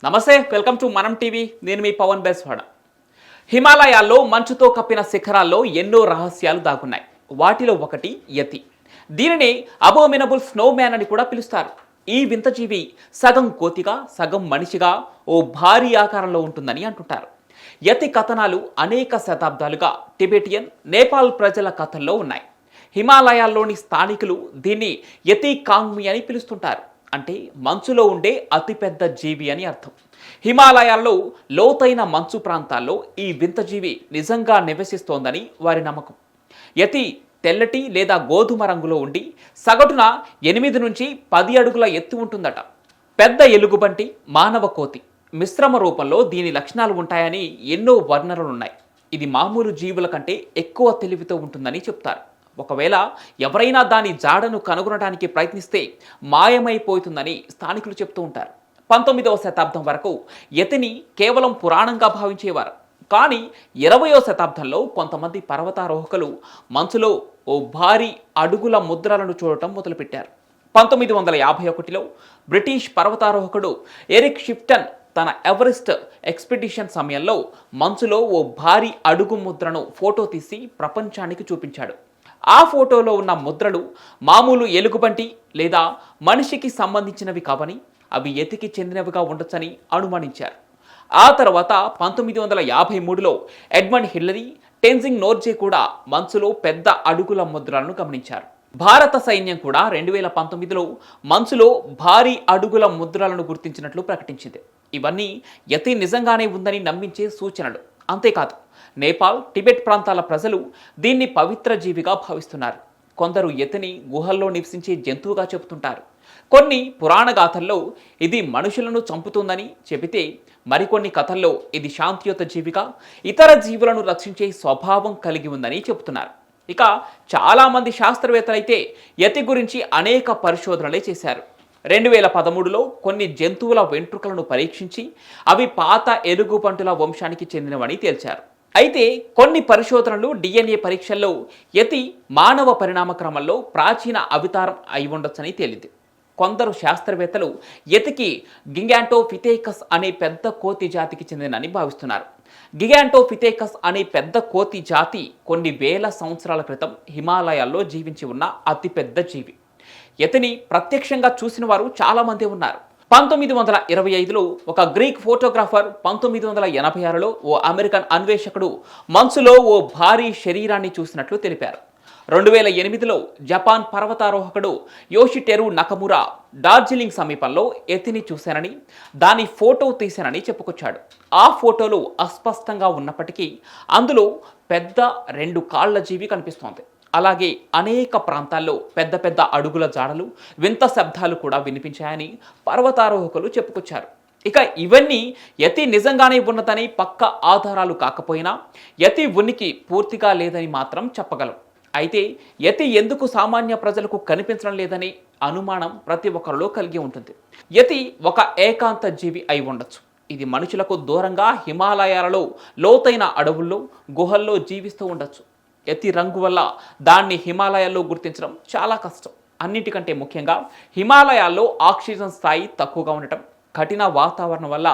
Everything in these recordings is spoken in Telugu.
నమస్తే, వెల్కమ్ టు మనం టీవీ. నేను మీ పవన్ బెస్వాడ. హిమాలయాల్లో మంచుతో కప్పిన శిఖరాల్లో ఎన్నో రహస్యాలు దాగున్నాయి. వాటిలో ఒకటి యతి. దీనిని అబోమినబుల్ స్నోమ్యాన్ అని కూడా పిలుస్తారు. ఈ వింత జీవి సగం కోతిగా సగం మనిషిగా ఓ భారీ ఆకారంలో ఉంటుందని అంటుంటారు. యతి కథనాలు అనేక శతాబ్దాలుగా టిబెటియన్, నేపాల్ ప్రజల కథల్లో ఉన్నాయి. హిమాలయాల్లోని స్థానికులు దీన్ని యతి కాంగ్మి అని పిలుస్తుంటారు. అంటే మంచులో ఉండే అతిపెద్ద జీవి అని అర్థం. హిమాలయాల్లో లోతైన మంచు ప్రాంతాల్లో ఈ వింత జీవి నిజంగా నివసిస్తోందని వారి నమ్మకం. యతి తెల్లటి లేదా గోధుమ రంగులో ఉండి సగటున 8 నుంచి 10 అడుగుల ఎత్తు ఉంటుందట. పెద్ద ఎలుగుబంటి, మానవ కోతి మిశ్రమ రూపంలో దీని లక్షణాలు ఉంటాయని ఎన్నో వర్ణనలున్నాయి. ఇది మామూలు జీవుల కంటే ఎక్కువ తెలివితో ఉంటుందని చెప్తారు. ఒకవేళ ఎవరైనా దాని జాడను కనుగొనడానికి ప్రయత్నిస్తే మాయమైపోతుందని స్థానికులు చెప్తూ ఉంటారు. 19వ శతాబ్దం వరకు యతిని కేవలం పురాణంగా భావించేవారు. కానీ 20వ శతాబ్దంలో కొంతమంది పర్వతారోహకులు మంచులో ఓ భారీ అడుగుల ముద్రలను చూడటం మొదలుపెట్టారు. 1951లో బ్రిటిష్ పర్వతారోహకుడు ఎరిక్ షిఫ్టన్ తన ఎవరెస్ట్ ఎక్స్పెడిషన్ సమయంలో మంచులో ఓ భారీ అడుగు ముద్రను ఫోటో తీసి ప్రపంచానికి చూపించాడు. ఆ ఫోటోలో ఉన్న ముద్రలు మామూలు ఎలుగుబంటి లేదా మనిషికి సంబంధించినవి కావని, అవి యతికి చెందినవిగా ఉండొచ్చని అనుమానించారు. ఆ తర్వాత 1953లో ఎడ్మండ్ హిల్లరీ, టెన్జింగ్ నోర్జే కూడా మంచులో పెద్ద అడుగుల ముద్రలను గమనించారు. భారత సైన్యం కూడా 2019లో మంచులో భారీ అడుగుల ముద్రలను గుర్తించినట్లు ప్రకటించింది. ఇవన్నీ యతి నిజంగానే ఉందని నమ్మించే సూచనలు. అంతేకాదు, నేపాల్, టిబెట్ ప్రాంతాల ప్రజలు దీన్ని పవిత్ర జీవిగా భావిస్తున్నారు. కొందరు యతిని గుహల్లో నివసించే జంతువుగా చెబుతుంటారు. కొన్ని పురాణ గాథల్లో ఇది మనుషులను చంపుతుందని చెబితే, మరికొన్ని కథల్లో ఇది శాంతియుత జీవిగా ఇతర జీవులను రక్షించే స్వభావం కలిగి ఉందని చెబుతున్నారు. ఇక చాలామంది శాస్త్రవేత్తలైతే యతి గురించి అనేక పరిశోధనలే చేశారు. 2013లో కొన్ని జంతువుల వెంట్రుకలను పరీక్షించి అవి పాత ఎలుగుబంటుల వంశానికి చెందినవని తేల్చారు. అయితే కొన్ని పరిశోధనలు DNA పరీక్షల్లో యతి మానవ పరిణామ క్రమంలో ప్రాచీన అవతారం అయి ఉండొచ్చని తేలింది. కొందరు శాస్త్రవేత్తలు యతికి గింగాంటోఫిథేకస్ అనే పెద్ద కోతి జాతికి చెందినని భావిస్తున్నారు. గిగాంటోఫిథేకస్ అనే పెద్ద కోతి జాతి కొన్ని వేల సంవత్సరాల క్రితం హిమాలయాల్లో జీవించి ఉన్న అతిపెద్ద జీవి. యతిని ప్రత్యక్షంగా చూసిన వారు చాలామంది ఉన్నారు. 1925లో ఒక గ్రీక్ ఫోటోగ్రాఫర్, 1986లో ఓ అమెరికన్ అన్వేషకుడు మంచులో ఓ భారీ శరీరాన్ని చూసినట్లు తెలిపారు. 2008లో జపాన్ పర్వతారోహకుడు యోషిటెరు నకమురా డార్జిలింగ్ సమీపంలో యతిని చూశానని, దాని ఫోటో తీశానని చెప్పుకొచ్చాడు. ఆ ఫోటోలు అస్పష్టంగా ఉన్నప్పటికీ అందులో పెద్ద 2 కాళ్ల జీవి కనిపిస్తోంది. అలాగే అనేక ప్రాంతాల్లో పెద్ద పెద్ద అడుగుల జాడలు, వింత శబ్దాలు కూడా వినిపించాయని పర్వతారోహకులు చెప్పుకొచ్చారు. ఇక ఇవన్నీ యతి నిజంగానే ఉన్నదని పక్క ఆధారాలు కాకపోయినా యతి ఉనికి పూర్తిగా లేదని మాత్రం చెప్పగలం. అయితే యతి ఎందుకు సామాన్య ప్రజలకు కనిపించడం లేదని అనుమానం ప్రతి ఒక్కరిలో కలిగి ఉంటుంది. యతి ఒక ఏకాంత జీవి అయి ఉండొచ్చు. ఇది మనుషులకు దూరంగా హిమాలయాలలో లోతైన అడవుల్లో, గుహల్లో జీవిస్తూ ఉండొచ్చు. యతి రంగు వల్ల దాన్ని హిమాలయాల్లో గుర్తించడం చాలా కష్టం. అన్నిటికంటే ముఖ్యంగా హిమాలయాల్లో ఆక్సిజన్ స్థాయి తక్కువగా ఉండటం, కఠిన వాతావరణం వల్ల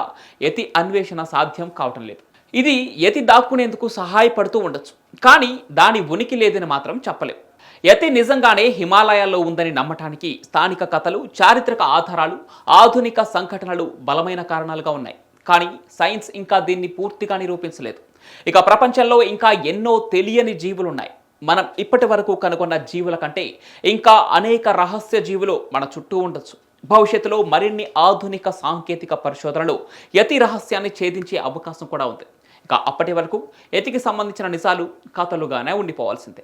యతి అన్వేషణ సాధ్యం కావటం లేదు. ఇది యతి దాక్కునేందుకు సహాయపడుతూ ఉండొచ్చు, కానీ దాని ఉనికి లేదని మాత్రం చెప్పలేం. యతి నిజంగానే హిమాలయాల్లో ఉందని నమ్మటానికి స్థానిక కథలు, చారిత్రక ఆధారాలు, ఆధునిక సంఘటనలు బలమైన కారణాలుగా ఉన్నాయి. కానీ సైన్స్ ఇంకా దీన్ని పూర్తిగా నిరూపించలేదు. ఇక ప్రపంచంలో ఇంకా ఎన్నో తెలియని జీవులున్నాయి. మనం ఇప్పటి వరకు కనుగొన్న జీవుల కంటే ఇంకా అనేక రహస్య జీవులు మన చుట్టూ ఉండొచ్చు. భవిష్యత్తులో మరిన్ని ఆధునిక సాంకేతిక పరిశోధనలు యతి రహస్యాన్ని ఛేదించే అవకాశం కూడా ఉంది. ఇక అప్పటి వరకు యతికి సంబంధించిన నిజాలు కథలుగానే ఉండిపోవాల్సిందే.